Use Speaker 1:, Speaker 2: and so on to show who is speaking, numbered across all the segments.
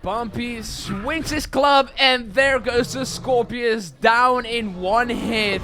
Speaker 1: Bumpy swings his club, and there goes the Scorpius down in one hit.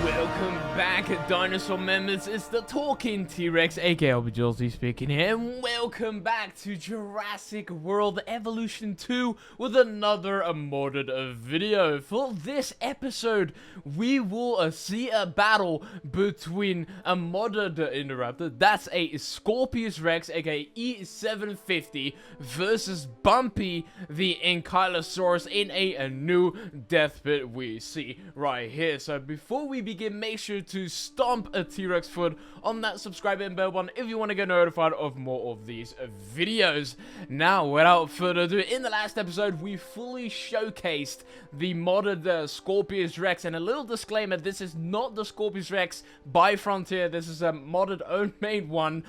Speaker 1: Welcome back, Dinosaur members. It's the Talking T-Rex, aka LPGozzzi speaking here, and welcome back to Jurassic World Evolution 2 with another modded video. For this episode, we will see a battle between a modded Indoraptor, that's a Scorpios Rex, aka E750, versus Bumpy the Ankylosaurus in a new death pit we see right here. So before we begin, make sure to stomp a T-Rex foot on that subscribe and bell button if you want to get notified of more of these videos. Now, without further ado, in the last episode, we fully showcased the modded Scorpios Rex, and a little disclaimer, this is not the Scorpios Rex by Frontier, this is a modded own-made one.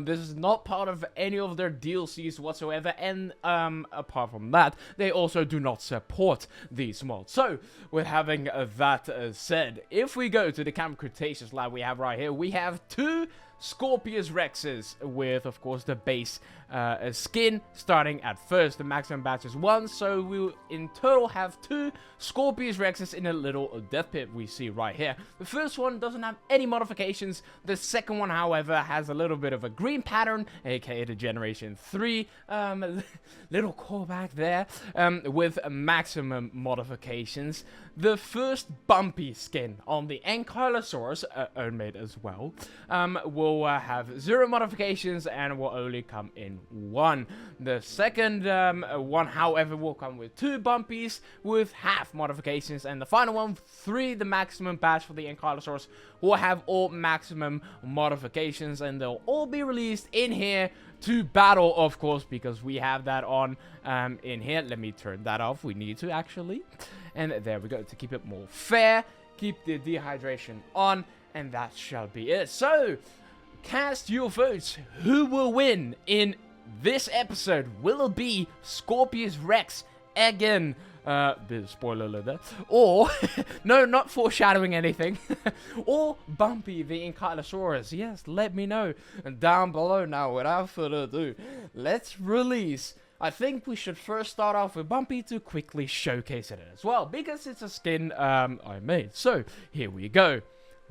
Speaker 1: This is not part of any of their DLCs whatsoever, and apart from that, they also do not support these mods. So, with having that said, if we go to the Camp Cretaceous lab we have right here, we have two Scorpios Rexes with, of course, the base skin starting at first. The maximum batch is 1, so we'll in total have 2 Scorpios Rexes in a little death pit we see right here. The first one doesn't have any modifications. The second one, however, has a little bit of a green pattern, aka the Generation 3 little callback there, with maximum modifications. The first Bumpy skin on the Ankylosaurus, own-made as well, will have 0 modifications and will only come in 1. The second one, however, will come with 2 Bumpies with half modifications, and the final one, 3, the maximum batch for the Ankylosaurus, will have all maximum modifications, and they'll all be released in here to battle, of course, because we have that on in here. Let me turn that off. We need to, actually. And there we go, to keep it more fair. Keep the dehydration on, and that shall be it. So, cast your votes. Who will win in this episode? Will it be Scorpios Rex again? Bit of spoiler alert there. Or, no, not foreshadowing anything. Or Bumpy the Ankylosaurus. Yes, let me know down below. Now, without further ado, let's release. I think we should first start off with Bumpy to quickly showcase it as well, because it's a skin I made. So, here we go.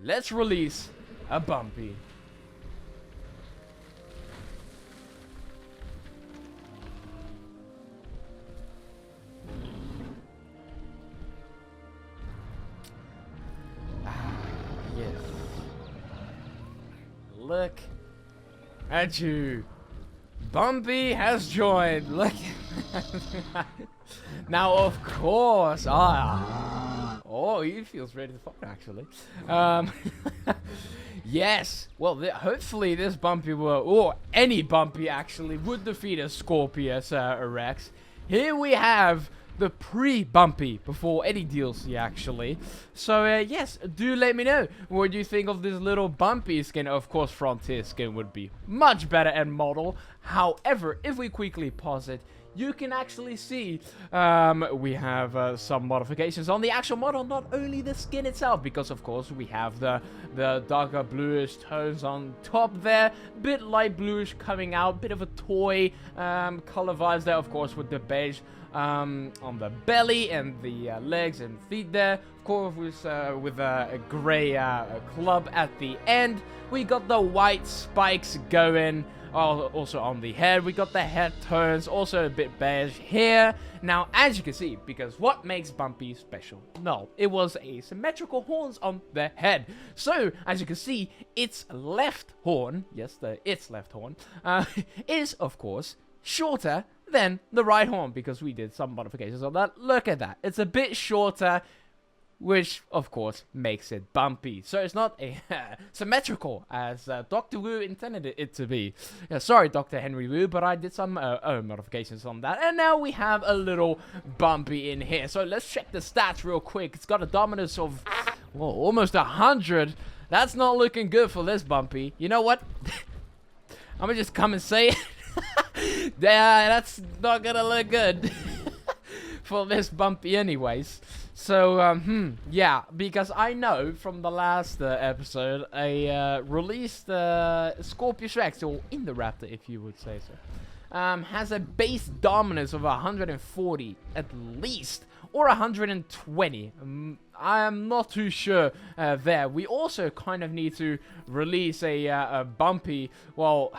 Speaker 1: Let's release a Bumpy. Yes. Look at you. Bumpy has joined. Look. Now, of course. Oh, he feels ready to fight, actually. Yes. Well, hopefully this Bumpy will, or any Bumpy actually, would defeat a Scorpios Rex. Here we have the pre-Bumpy before any DLC, actually. So, yes, do let me know what you think of this little Bumpy skin. Of course, Frontier skin would be much better and model. However, if we quickly pause it, you can actually see we have some modifications on the actual model, not only the skin itself, because of course we have the darker bluish tones on top there, bit light bluish coming out, bit of a toy color vibes there, of course, with the beige on the belly and the legs and feet there, of course, with a gray club at the end. We got the white spikes going. Also on the head, we got the head tones, also a bit beige here. Now, as you can see, because what makes Bumpy special? No, it was asymmetrical horns on the head. So, as you can see, its left horn, yes, its left horn, is, of course, shorter than the right horn, because we did some modifications on that. Look at that. It's a bit shorter, which, of course, makes it Bumpy. So it's not a symmetrical as Dr. Wu intended it to be. Yeah, sorry, Dr. Henry Wu, but I did some own modifications on that. And now we have a little Bumpy in here. So let's check the stats real quick. It's got a dominance of, well, almost 100. That's not looking good for this Bumpy. You know what? I'm gonna just come and say it. Yeah, that's not gonna look good for this Bumpy anyways. So, yeah, because I know from the last episode, I released Scorpios Rex, or Indoraptor, if you would say so, has a base dominance of 140 at least, or 120. I am not too sure there. We also kind of need to release a Bumpy, well,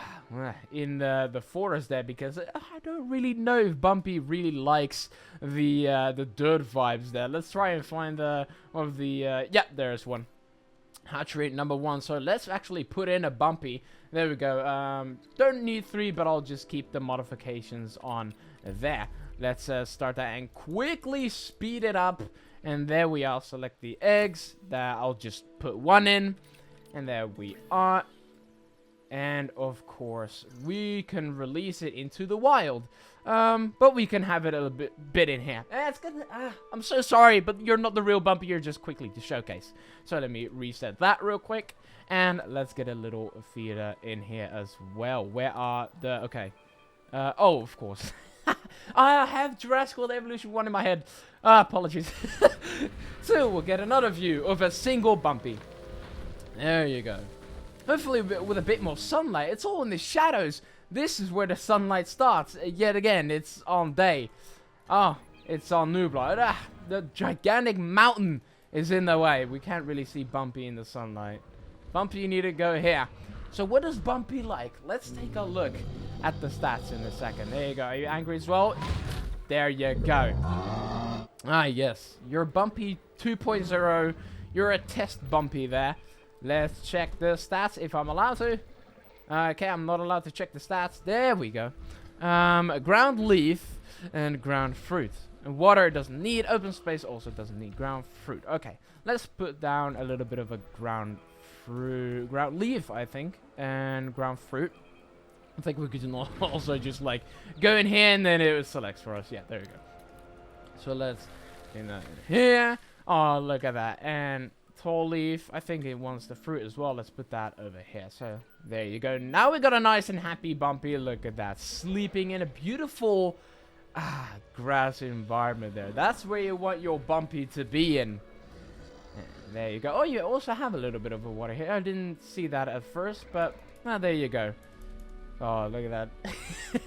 Speaker 1: in the forest there, because I don't really know if Bumpy really likes the dirt vibes there. Let's try and find one of the, yeah, there's one. Hatchery number 1. So let's actually put in a Bumpy. There we go. Don't need 3, but I'll just keep the modifications on there. Let's start that and quickly speed it up. And there we are. Select the eggs. I'll just put 1 in. And there we are. And of course, we can release it into the wild. But we can have it a bit in here. It's good. I'm so sorry, but you're not the real Bumpy. You're just quickly to showcase. So let me reset that real quick. And let's get a little feeder in here as well. Where are the... Okay. Oh, of course. I have Jurassic World Evolution 1 in my head. Apologies. So we'll get another view of a single Bumpy. There you go. Hopefully with a bit more sunlight. It's all in the shadows. This is where the sunlight starts. Yet again, it's on day. Oh, it's on Nublar. The gigantic mountain is in the way. We can't really see Bumpy in the sunlight. Bumpy, you need to go here. So what does Bumpy like? Let's take a look at the stats in a second. There you go. Are you angry as well? There you go. Ah, yes. You're Bumpy 2.0. You're a test Bumpy there. Let's check the stats if I'm allowed to. Okay, I'm not allowed to check the stats. There we go. Ground leaf and ground fruit. And water doesn't need. Open space also doesn't need. Ground fruit. Okay, let's put down a little bit of a ground fruit. Ground leaf, I think. And ground fruit. I think we could also just like go in here and then it selects for us. Yeah, there we go. So let's do that in here. Oh, look at that. And tall leaf, I think it wants the fruit as well. Let's put that over here. So there you go. Now we got a nice and happy Bumpy. Look at that, sleeping in a beautiful grass environment there. That's where you want your Bumpy to be in. And there you go. Oh, you also have a little bit of a water here. I didn't see that at first, but there you go. Oh, look at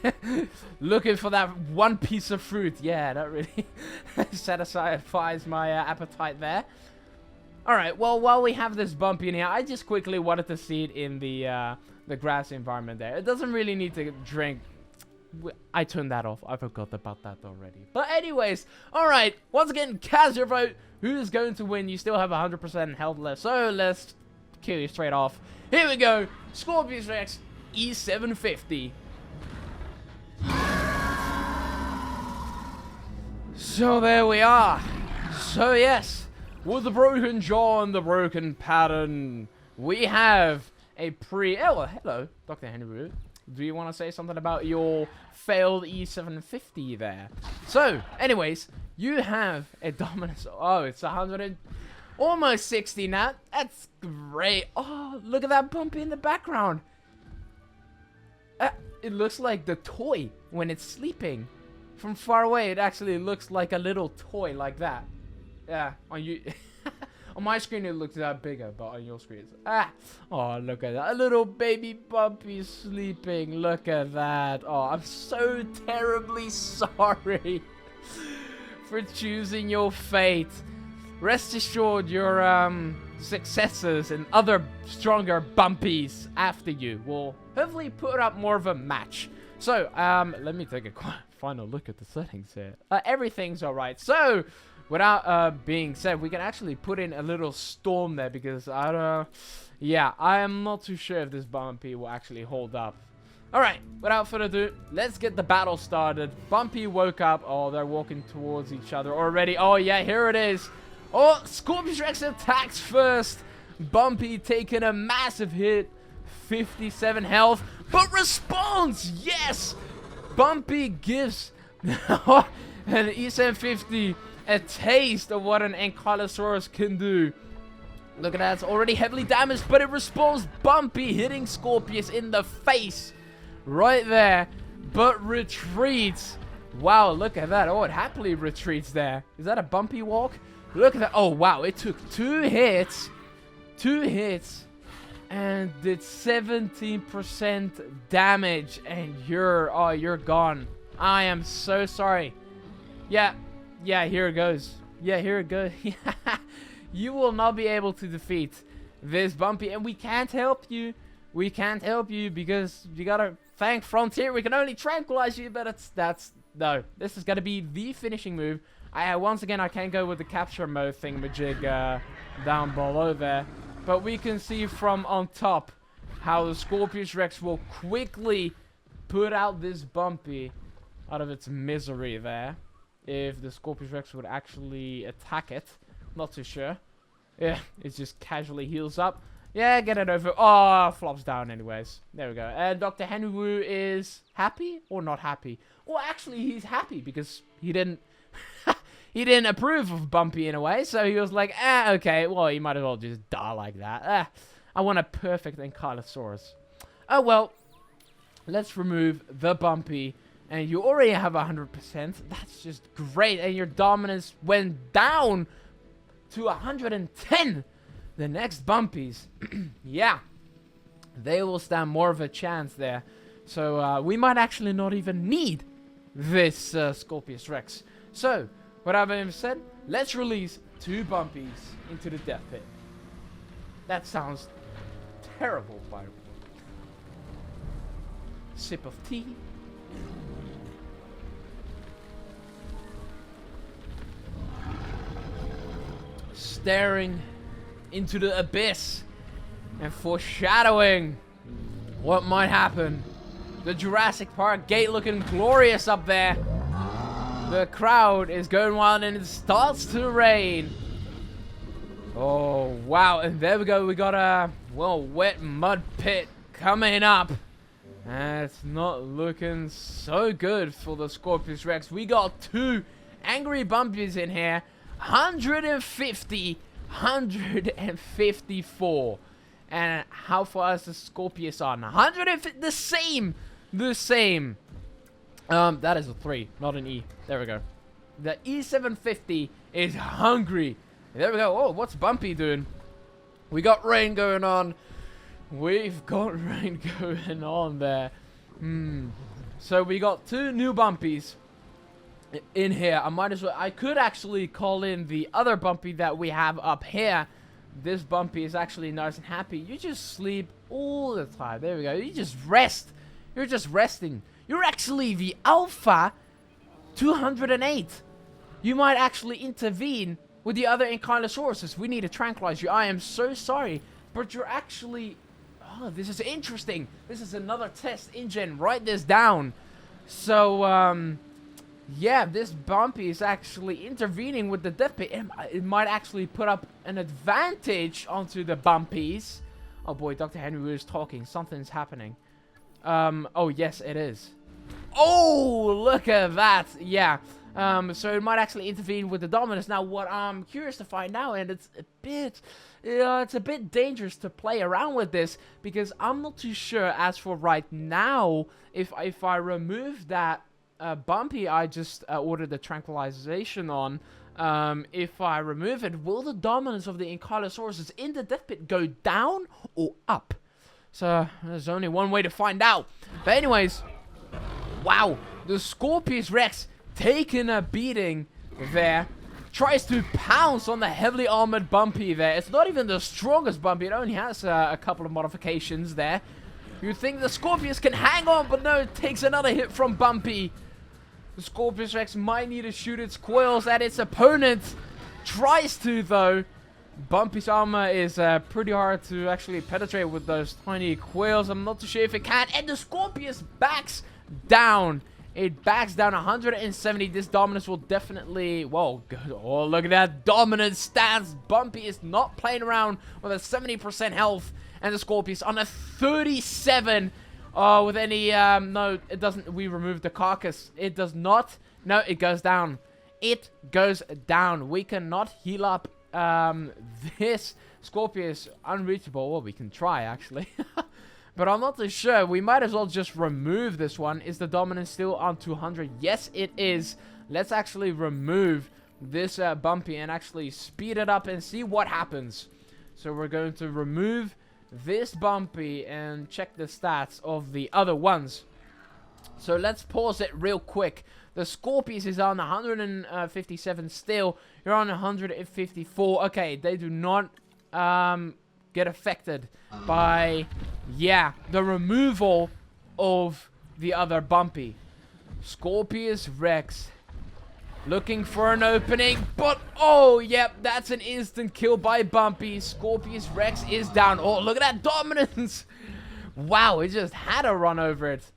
Speaker 1: that. Looking for that one piece of fruit. Yeah, that really satisfies my appetite there. Alright, well, while we have this Bumpy in here, I just quickly wanted to see it in the grass environment there. It doesn't really need to drink. I turned that off. I forgot about that already. But anyways, alright, once again, cast your vote. Who's going to win? You still have 100% health left, so let's kill you straight off. Here we go. Scorpios Rex, E750. So there we are. So yes, with the broken jaw and the broken pattern, we have a oh, hello, Dr. Henry. Do you want to say something about your failed E750 there? So, anyways, you have a dominance. Oh, it's 100 and almost 60 now. That's great. Oh, look at that Bumpy in the background. It looks like the toy when it's sleeping. From far away, it actually looks like a little toy like that. Yeah, on you. On my screen it looks bigger, but on your screen it's... Oh, look at that. A little baby Bumpy sleeping. Look at that. Oh, I'm so terribly sorry for choosing your fate. Rest assured your successors and other stronger Bumpies after you will hopefully put up more of a match. So, let me take a final look at the settings here. Everything's alright. So, without being said, we can actually put in a little storm there because yeah, I am not too sure if this Bumpy will actually hold up. Alright, without further ado, let's get the battle started. Bumpy woke up. Oh, they're walking towards each other already. Oh yeah, here it is. Oh, Scorpios Rex attacks first. Bumpy taking a massive hit. 57 health, but responds. Yes! Bumpy gives an E750 a taste of what an Ankylosaurus can do. Look at that, it's already heavily damaged, but it responds. Bumpy hitting Scorpius in the face right there, but retreats. Wow, look at that. Oh, it happily retreats there. Is that a Bumpy walk? Look at that. Oh, wow. It took 2 hits. 2 hits. And did 17% damage. And you're gone. I am so sorry. Yeah, here it goes. Yeah, here it goes. You will not be able to defeat this Bumpy. And we can't help you. We can't help you because you gotta thank Frontier. We can only tranquilize you, but no. This is gonna be the finishing move. Once again, I can't go with the capture mode thingamajig down below there. But we can see from on top how the Scorpios Rex will quickly put out this Bumpy out of its misery there. If the Scorpios Rex would actually attack it. Not too sure. Yeah, it just casually heals up. Yeah, get it over. Oh, flops down anyways. There we go. And Dr. Henry Wu is happy or not happy? Well, actually, he's happy because he didn't... he didn't approve of Bumpy in a way, so he was like, okay, well, you might as well just die like that. I want a perfect Ankylosaurus. Oh, well, let's remove the Bumpy, and you already have 100%. That's just great, and your dominance went down to 110. The next Bumpies, yeah, they will stand more of a chance there. So, we might actually not even need this Scorpios Rex. So, what I've even said, let's release 2 Bumpies into the death pit. That sounds terrible, by the way. Sip of tea. Staring into the abyss and foreshadowing what might happen. The Jurassic Park gate looking glorious up there. The crowd is going wild and it starts to rain. Oh, wow. And there we go. We got a, well, wet mud pit coming up. And it's not looking so good for the Scorpios Rex. We got 2 angry Bumpies in here. 150, 154. And how far is the Scorpius on? 150, the same. That is a 3, not an E. There we go. The E750 is hungry. There we go. Oh, what's Bumpy doing? We got rain going on. We've got rain going on there. So we got 2 new Bumpies in here. I could actually call in the other Bumpy that we have up here. This Bumpy is actually nice and happy. You just sleep all the time. There we go. You just rest. You're just resting. You're actually the Alpha 208. You might actually intervene with the other Ankylosauruses. We need to tranquilize you. I am so sorry. But you're actually... Oh, this is interesting. This is another test engine. Write this down. So, yeah, this Bumpy is actually intervening with the death pit. It might actually put up an advantage onto the Bumpies. Oh boy, Dr. Henry is talking. Something's happening. Oh yes, it is. Oh, look at that. Yeah. So it might actually intervene with the dominance. Now, what I'm curious to find out, and it's a bit dangerous to play around with this because I'm not too sure. As for right now, if I remove that Bumpy I just ordered the tranquilization on, if I remove it, will the dominance of the Ankylosaurus in the death pit go down or up? So there's only one way to find out. But anyways, wow, the Scorpios Rex taking a beating there. Tries to pounce on the heavily armored Bumpy there. It's not even the strongest Bumpy. It only has a couple of modifications there. You'd think the Scorpios can hang on, but no, it takes another hit from Bumpy. The Scorpios Rex might need to shoot its coils at its opponent. Tries to, though. Bumpy's armor is pretty hard to actually penetrate with those tiny coils. I'm not too sure if it can. And the Scorpios backs down. It backs down 170. This dominance will definitely... Whoa. Oh, look at that dominance stance. Bumpy is not playing around with a 70% health. And the Scorpios on a 37. Oh, with any... no, it doesn't... We removed the carcass. It does not... No, it goes down. It goes down. We cannot heal up this Scorpius. Unreachable. Well, we can try, actually. But I'm not too sure. We might as well just remove this one. Is the dominance still on 200? Yes, it is. Let's actually remove this Bumpy and actually speed it up and see what happens. So we're going to remove this Bumpy and check the stats of the other ones. So let's pause it real quick. The Scorpius is on 157 still. You're on 154. Okay, they do not get affected by, the removal of the other Bumpy. Scorpios Rex looking for an opening, but that's an instant kill by Bumpy. Scorpios Rex is down. Oh, look at that dominance. Wow, it just had to run over it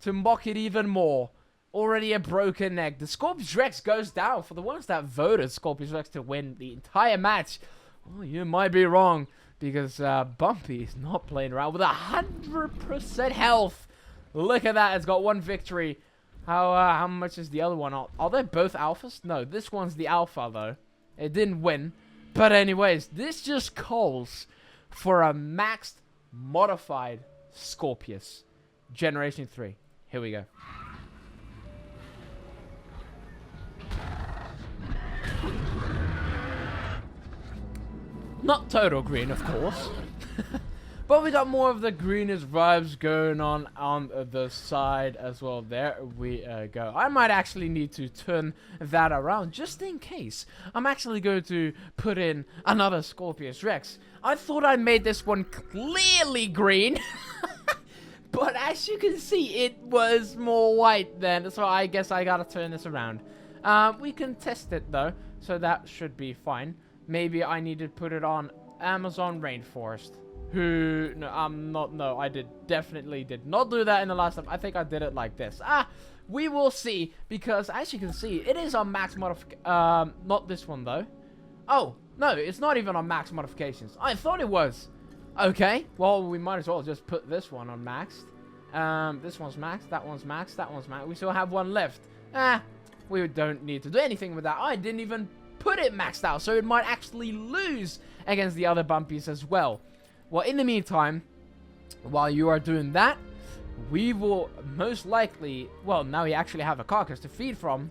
Speaker 1: to mock it even more. Already a broken neck. The Scorpios Rex goes down. For the ones that voted Scorpios Rex to win the entire match, you might be wrong, because Bumpy is not playing around with 100% health. Look at that. It's got one victory. How much is the other one? Are they both alphas? No, this one's the alpha, though. It didn't win. But anyways, this just calls for a maxed modified Scorpius. Generation 3. Here we go. Not total green, of course. But we got more of the greenest vibes going on the side as well. There we go. I might actually need to turn that around just in case. I'm actually going to put in another Scorpios Rex. I thought I made this one clearly green. But as you can see, it was more white then. So I guess I gotta turn this around. We can test it though. So that should be fine. Maybe I need to put it on Amazon Rainforest. I definitely did not do that in the last time. I think I did it like this. We will see, because as you can see, it is on max modification. Not this one though. Oh, no, it's not even on max modifications. I thought it was. Okay, well, we might as well just put this one on maxed. This one's maxed, that one's maxed, that one's maxed. We still have one left. We don't need to do anything with that. I didn't even put it maxed out, so it might actually lose against the other Bumpies as well. Well, in the meantime, while you are doing that, we will most likely, well, now we actually have a carcass to feed from.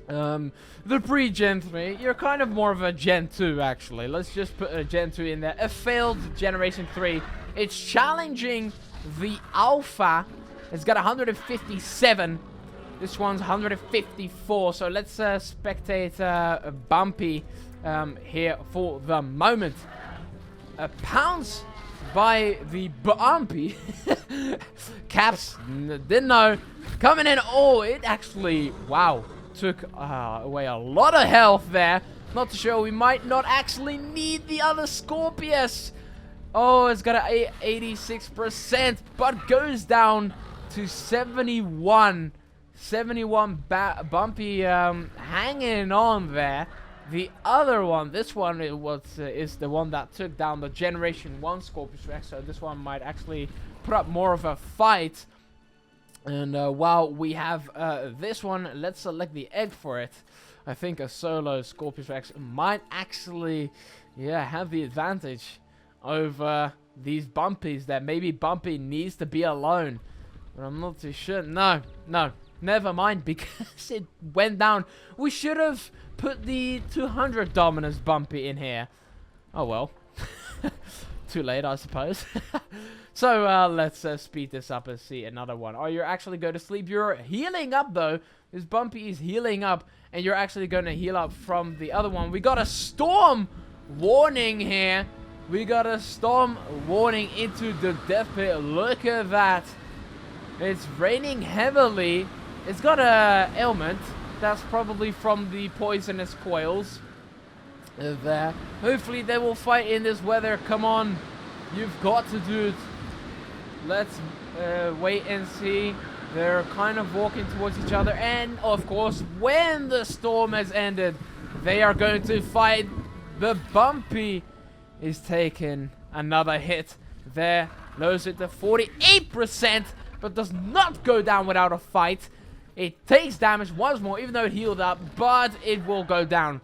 Speaker 1: The pre-Gen 3, you're kind of more of a Gen 2, actually. Let's just put a Gen 2 in there. A failed Generation 3. It's challenging the Alpha. It's got 157. This one's 154. So let's spectate Bumpy here for the moment. A pounce by the Bumpy. Caps, didn't know. Coming in. Oh, it actually, wow, took away a lot of health there. Not to show we might not actually need the other Scorpius. Oh, it's got an 86%, but goes down to 71. 71 Bumpy hanging on there. The other one, this one is the one that took down the Generation 1 Scorpios Rex, so this one might actually put up more of a fight. And while we have this one, let's select the egg for it. I think a solo Scorpios Rex might actually, have the advantage over these Bumpies that maybe Bumpy needs to be alone. But I'm not too sure. No, never mind, because it went down. We should have put the 200 dominance Bumpy in here. Oh well. Too late, I suppose. So let's speed this up and see another one. Oh, you're actually going to sleep. You're healing up though. This Bumpy is healing up, and you're actually going to heal up from the other one. We got a storm warning here. We got a storm warning into the death pit. Look at that. It's raining heavily. It's got a ailment. That's probably from the poisonous coils there. Hopefully they will fight in this weather. Come on. You've got to do it. Let's wait and see. They're kind of walking towards each other. And, of course, when the storm has ended, they are going to fight. The Bumpy is taking another hit there. Lowers it to 48%, but does not go down without a fight. It takes damage once more, even though it healed up, but it will go down.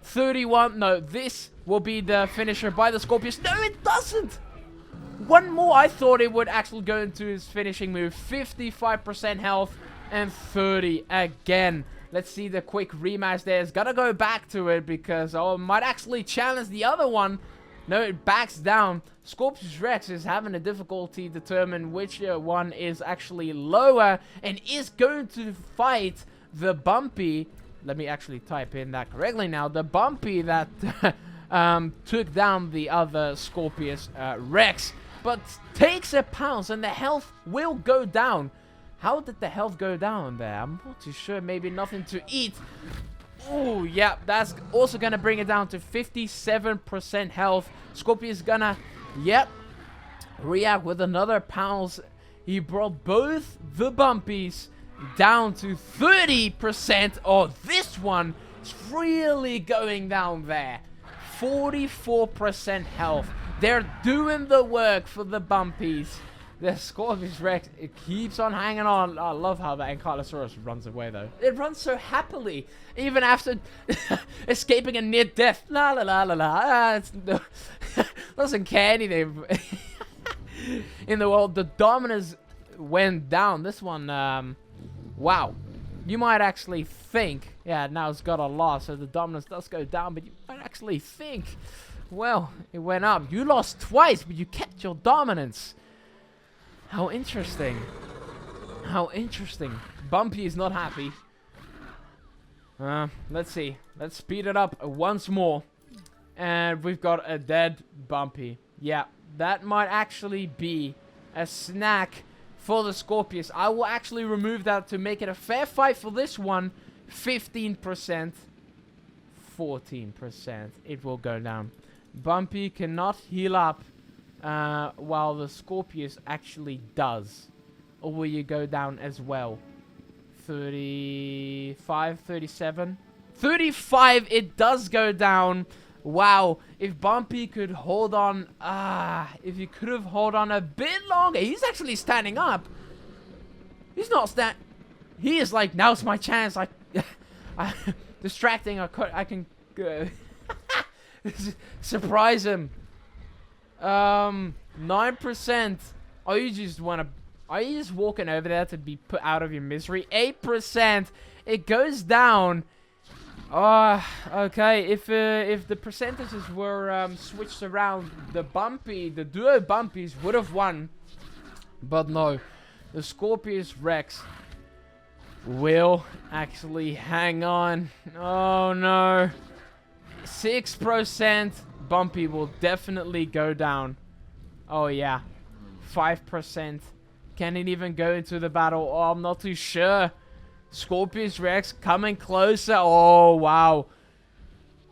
Speaker 1: 31. No, this will be the finisher by the Scorpius. No, it doesn't. One more. I thought it would actually go into his finishing move. 55% health and 30 again. Let's see the quick rematch there. It's gotta go back to it because, oh, it might actually challenge the other one. No, it backs down. Scorpios Rex is having a difficulty determine which one is actually lower and is going to fight the Bumpy. Let me actually type in that correctly now. The Bumpy that took down the other Scorpios Rex, but takes a pounce and the health will go down. How did the health go down there? I'm not too sure. Maybe nothing to eat. Oh, yeah, that's also going to bring it down to 57% health. Scorpius is going to, yep, react with another pounce. He brought both the Bumpies down to 30%. Oh, this one is really going down there. 44% health. They're doing the work for the Bumpies. The Scorpios Rex, it keeps on hanging on. I love how the Ankylosaurus runs away, though. It runs so happily, even after escaping a near death. La la la la la. Doesn't care anything. In the world, the Dominus went down. This one, wow. You might actually think, yeah, now it's got a loss, so the Dominus does go down, but you might actually think, well, it went up. You lost twice, but you kept your dominance. How interesting. How interesting. Bumpy is not happy. Let's see. Let's speed it up once more. And we've got a dead Bumpy. Yeah, that might actually be a snack for the Scorpius. I will actually remove that to make it a fair fight for this one. 15%. 14%. It will go down. Bumpy cannot heal up. While the Scorpius actually does. Or will you go down as well? 35, 37? 35, it does go down. Wow, if Bumpy could hold on, if he could have held on a bit longer. He's actually standing up. He's not he is like, now's my chance. I distracting, I can surprise him. 9%. Are you just walking over there to be put out of your misery? 8%. It goes down. Okay. If the percentages were switched around, the duo Bumpies would have won. But no, the Scorpios Rex will actually hang on. Oh no. 6%. Bumpy will definitely go down. Oh yeah. 5%. Can it even go into the battle? Oh, I'm not too sure. Scorpios Rex coming closer. Oh wow.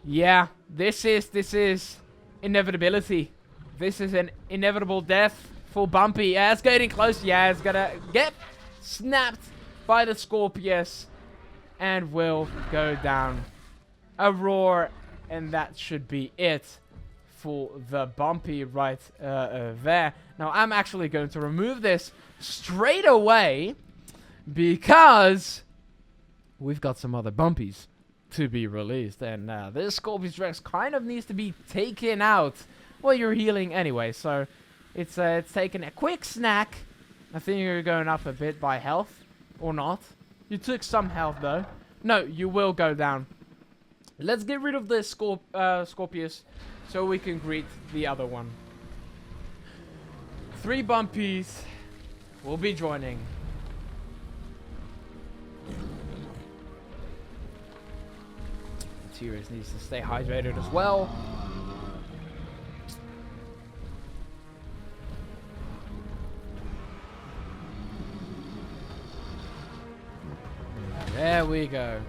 Speaker 1: Yeah, this is inevitability. This is an inevitable death for Bumpy. Yeah, it's getting close. Yeah, it's gonna get snapped by the Scorpius and will go down. A roar, and that should be it for the Bumpy right there. Now, I'm actually going to remove this straight away because we've got some other Bumpies to be released. And this Scorpios Rex kind of needs to be taken out. Well, you're healing anyway, so it's taking a quick snack. I think you're going up a bit by health, or not. You took some health, though. No, you will go down. Let's get rid of this Scorpius so we can greet the other one. 3 Bumpies will be joining. T-Rex needs to stay hydrated as well. There we go.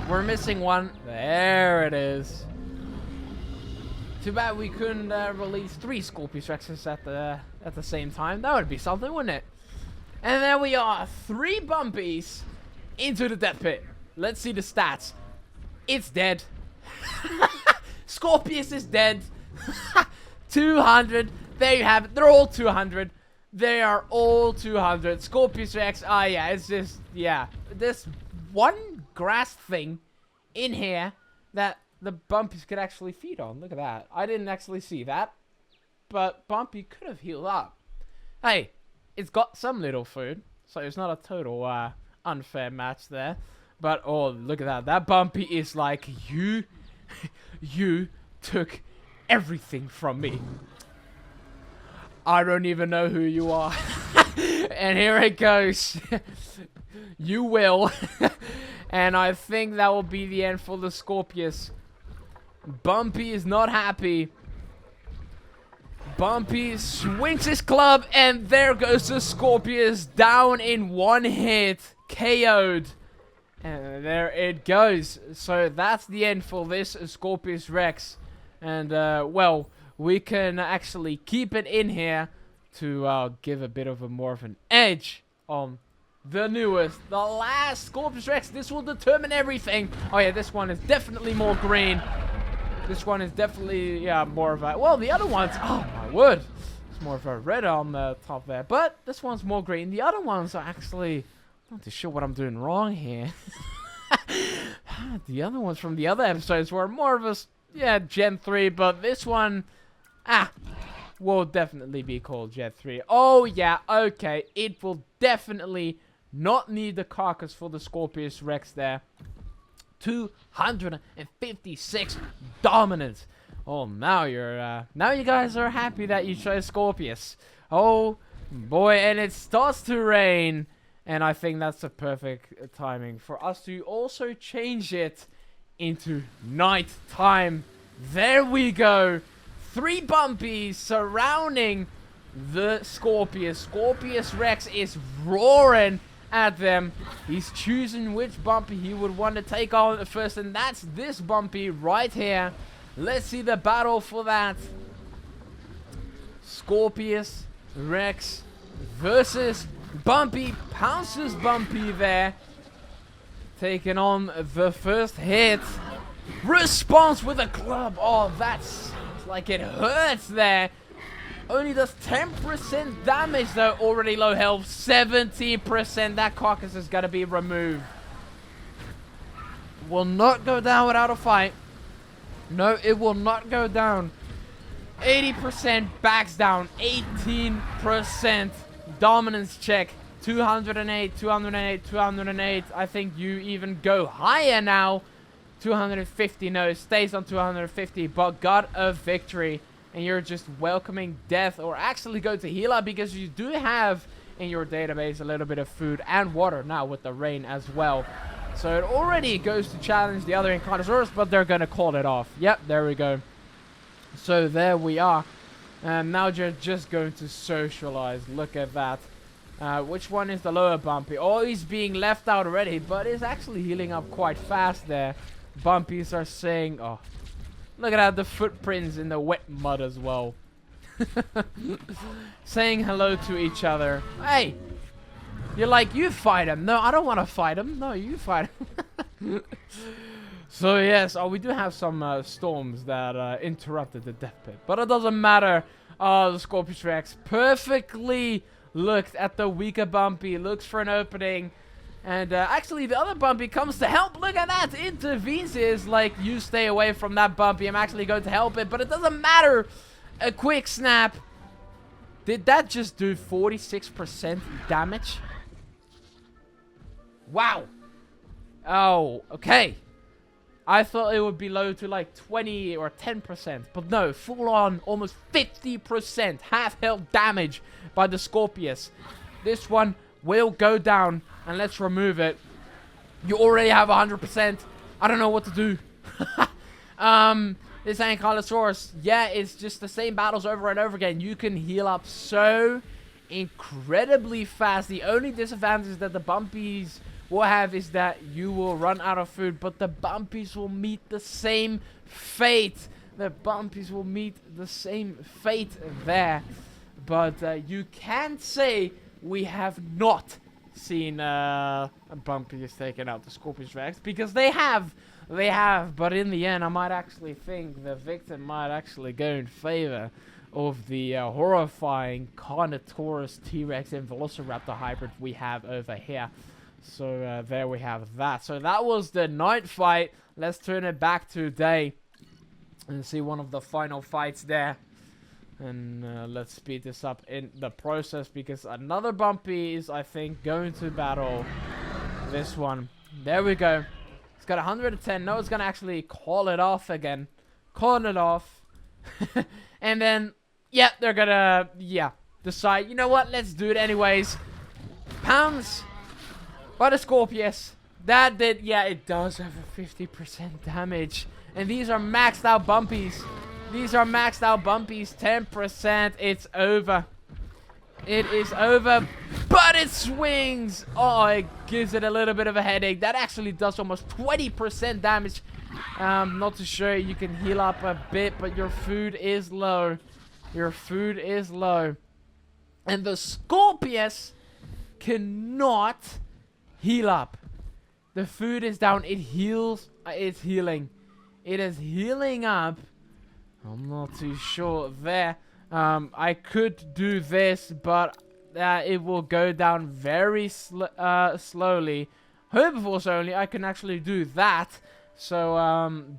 Speaker 1: We're missing one. There it is. Too bad we couldn't release 3 Scorpios Rexes at the same time. That would be something, wouldn't it? And there we are. 3 Bumpies into the death pit. Let's see the stats. It's dead. Scorpius is dead. 200. There you have it. They're all 200. They are all 200. Scorpios Rex. Yeah, it's just, yeah. This one grass thing in here that the Bumpies could actually feed on. Look at that. I didn't actually see that. But Bumpy could have healed up. Hey, it's got some little food. So it's not a total unfair match there. But, oh, look at that. That Bumpy is like, you took everything from me. I don't even know who you are. And here it goes. You will. And I think that will be the end for the Scorpius. Bumpy is not happy. Bumpy swings his club, and there goes the Scorpius down in one hit. KO'd. And there it goes. So that's the end for this Scorpios Rex. And, well, we can actually keep it in here to give a bit of a more of an edge on the newest, the last Scorpios Rex. This will determine everything. Oh, yeah, this one is definitely more green. This one is definitely, yeah, more of a... Well, the other one's... Oh, my word. It's more of a red on the top there. But this one's more green. The other ones are actually... I'm not too sure what I'm doing wrong here. The other ones from the other episodes were more of a... Yeah, Gen 3. But this one... will definitely be called Gen 3. Oh, yeah, okay. It will definitely not need the carcass for the Scorpios Rex there. 256 dominance. Oh, now you're now you guys are happy that you chose Scorpius. Oh boy, and it starts to rain, and I think that's the perfect timing for us to also change it into night time. There we go. 3 bumpies surrounding the Scorpius. Scorpios Rex is roaring at them. He's choosing which bumpy he would want to take on first, and that's this bumpy right here. Let's see the battle for that. Scorpios Rex versus Bumpy. Pounces Bumpy there, taking on the first hit. Response with a club. Oh, that sounds like it hurts there. Only does 10% damage though, already low health, 70%. That carcass is gonna be removed. Will not go down without a fight. No, it will not go down. 80% backs down, 18% dominance check, 208, 208, 208. I think you even go higher now. 250, no, it stays on 250, but got a victory. And you're just welcoming death, or actually go to healer, because you do have in your database a little bit of food and water now with the rain as well. So it already goes to challenge the other Ankylosaurus, but they're going to call it off. Yep, there we go. So there we are. And now you're just going to socialize. Look at that. Which one is the lower bumpy? Oh, he's being left out already, but he's actually healing up quite fast there. Bumpies are saying, oh, look at that, the footprints in the wet mud as well. Saying hello to each other. Hey! You're like, you fight him. No, I don't want to fight him. No, you fight him. So, yes. Oh, we do have some storms that interrupted the death pit. But it doesn't matter. The Scorpios Rex perfectly looked at the weaker Bumpy. Looks for an opening. And actually, the other Bumpy comes to help. Look at that. Intervenes. Is like, you stay away from that Bumpy. I'm actually going to help it. But it doesn't matter. A quick snap. Did that just do 46% damage? Wow. Oh, okay. I thought it would be low to like 20 or 10%. But no, full on almost 50% half health damage by the Scorpius. This one will go down. And let's remove it. You already have 100%. I don't know what to do. This Ankylosaurus, yeah, it's just the same battles over and over again. You can heal up so incredibly fast. The only disadvantage that the Bumpies will have is that you will run out of food. But the Bumpies will meet the same fate. The Bumpies will meet the same fate there. But you can't say we have not seen Bumpy is taking out the Scorpios Rex, because they have, but in the end I might actually think the victim might actually go in favor of the horrifying Carnotaurus T-Rex and Velociraptor hybrid we have over here. So there we have that. So that was the night fight. Let's turn it back to day and see one of the final fights there. And let's speed this up in the process, because another Bumpy is, I think, going to battle this one. There we go. It's got 110. No, it's gonna actually call it off again. Call it off. And then, yeah, they're gonna, decide, you know what, let's do it anyways. Pounds by the Scorpius. That did, it does have a 50% damage. And these are maxed out bumpies. These are maxed out bumpies. 10%. It's over. It is over. But it swings. Oh, it gives it a little bit of a headache. That actually does almost 20% damage. Not too sure. You can heal up a bit, but your food is low. Your food is low. And the Scorpius cannot heal up. The food is down. It heals. It's healing. It is healing up. I'm not too sure there. I could do this, but it will go down very slowly. Herbivores only. I can actually do that. So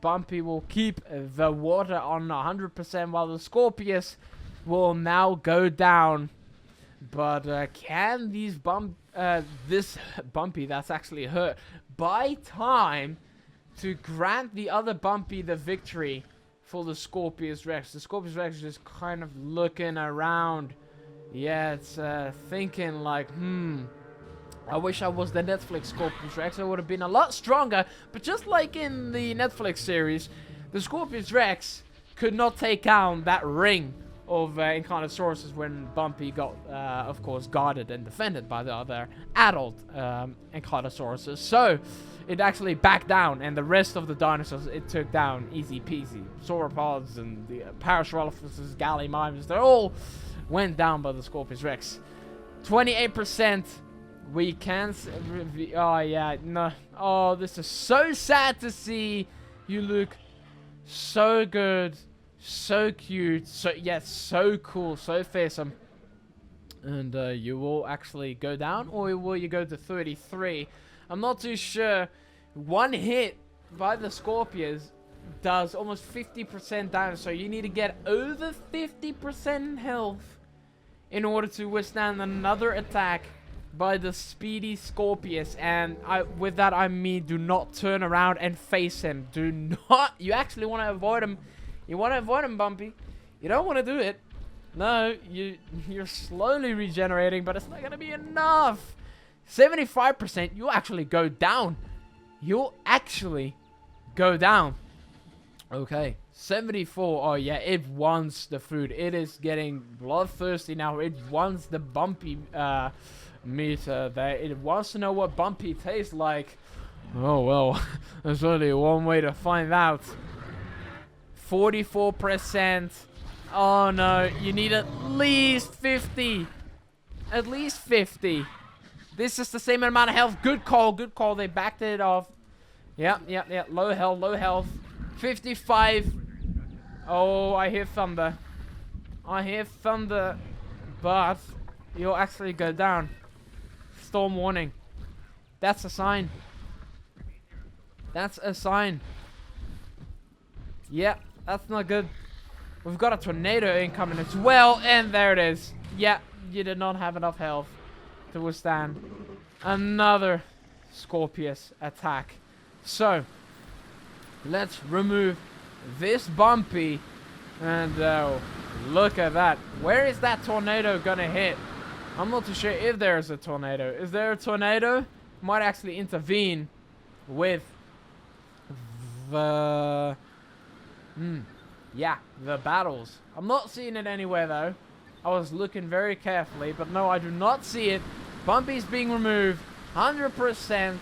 Speaker 1: Bumpy will keep the water on 100%, while the Scorpius will now go down. But can these this Bumpy that's actually hurt buy time to grant the other Bumpy the victory for the Scorpios Rex? The Scorpios Rex is just kind of looking around. Yeah, it's thinking like, I wish I was the Netflix Scorpios Rex. I would have been a lot stronger. But just like in the Netflix series, the Scorpios Rex could not take down that ring of Ankylosaurus when Bumpy got, of course, guarded and defended by the other adult Ankylosaurus. So it actually backed down, and the rest of the dinosaurs it took down easy peasy. Sauropods and the Parasaurolophus, Gallimimus, they all went down by the Scorpios Rex. 28%. We can. Oh yeah, no. Oh, this is so sad to see. You look so good, so cute, so cool, so fearsome. And you will actually go down, or will you go to 33? I'm not too sure. One hit by the Scorpios does almost 50% damage, so you need to get over 50% health in order to withstand another attack by the speedy Scorpius. And with that I mean, do not turn around and face him. Do not. You actually want to avoid him. You want to avoid him, Bumpy. You don't want to do it. No, you're slowly regenerating, but it's not going to be enough. 75%, you'll actually go down. You'll actually go down. Okay, 74. Oh yeah, it wants the food. It is getting bloodthirsty now. It wants the Bumpy meter there. It wants to know what Bumpy tastes like. Oh well, there's only one way to find out. 44%. Oh no, you need at least 50. At least 50. This is the same amount of health. Good call, good call. They backed it off. Yep. Low health, low health. 55. Oh, I hear thunder. I hear thunder. But you'll actually go down. Storm warning. That's a sign. That's a sign. Yeah, that's not good. We've got a tornado incoming as well. And there it is. Yeah, you did not have enough health to withstand another Scorpius attack. So, let's remove this Bumpy. And look at that. Where is that tornado gonna hit? I'm not too sure if there's a tornado. Is there a tornado? Might actually intervene with the the battles. I'm not seeing it anywhere though. I was looking very carefully, but no, I do not see it. Bumpy's being removed. 100%.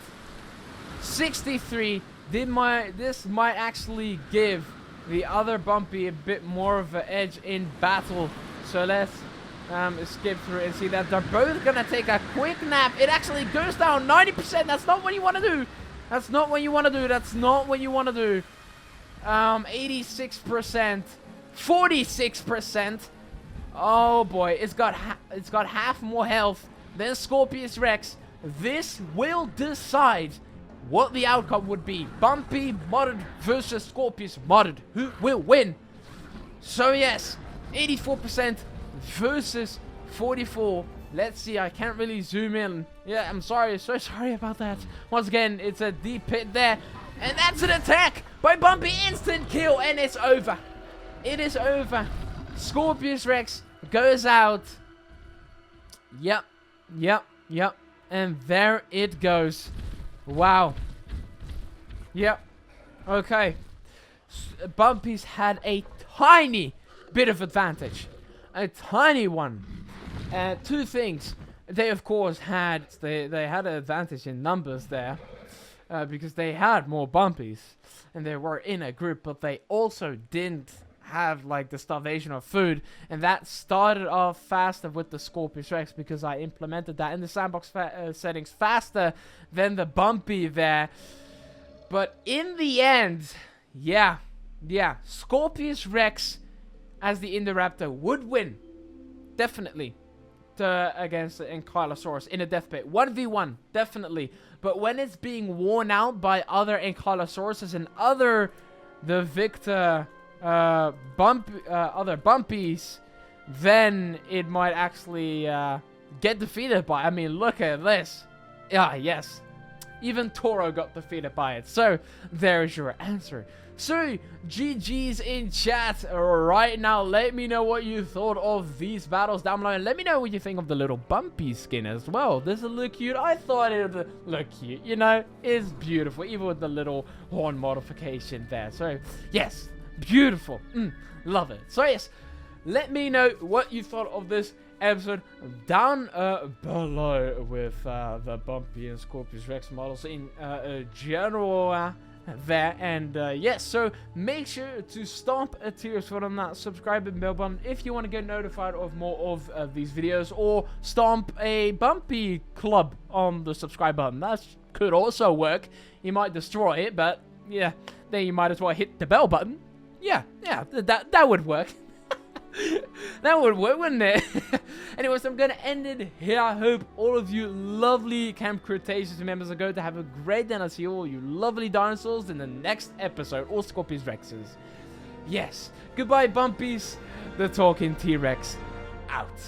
Speaker 1: 63. This might actually give the other Bumpy a bit more of an edge in battle. So let's skip through and see that they're both gonna take a quick nap. It actually goes down 90%. That's not what you want to do. That's not what you want to do. That's not what you want to do. 86%. 46%. Oh boy, it's got half more health than Scorpios Rex. This will decide what the outcome would be. Bumpy modded versus Scorpios modded. Who will win? So yes, 84% versus 44. Let's see, I can't really zoom in Yeah, I'm sorry. So sorry about that. Once again, it's a deep pit there. And that's an attack by Bumpy. Instant kill. And it's over. It is over. Scorpios Rex goes out. Yep. And there it goes. Wow. Yep. Okay. Bumpies had a tiny bit of advantage. A tiny one. Two things. They, of course, had... They had an advantage in numbers there. Because they had more Bumpies. And they were in a group. But they also didn't have like the starvation of food, and that started off faster with the Scorpios Rex because I implemented that in the sandbox settings faster than the Bumpy there. But in the end, yeah, Scorpios Rex as the Indoraptor would win, definitely, against the Ankylosaurus in a death pit. 1v1, definitely. But when it's being worn out by other Ankylosauruses and the victor other Bumpies, then it might actually get defeated by. I mean, look at this. Ah, yes. Even Toro got defeated by it. So, there's your answer. So, GG's in chat right now. Let me know what you thought of these battles down below. And let me know what you think of the little Bumpy skin as well. Does it look cute? I thought it would look cute. You know, it's beautiful. Even with the little horn modification there. So, yes. Beautiful. Love it. So yes, let me know what you thought of this episode down below with the Bumpy and Scorpios Rex models in general there. And yes, so make sure to stomp a tears foot on that subscribe and bell button if you want to get notified of more of these videos, or stomp a Bumpy club on the subscribe button. That could also work. You might destroy it, but yeah, then you might as well hit the bell button. Yeah, that would work. That would work, wouldn't it? Anyways, I'm going to end it here. I hope all of you lovely Camp Cretaceous members are going to have a great day, and I'll see all you lovely dinosaurs in the next episode, or Scorpios Rexes. Yes, goodbye, Bumpies. The Talking T-Rex out.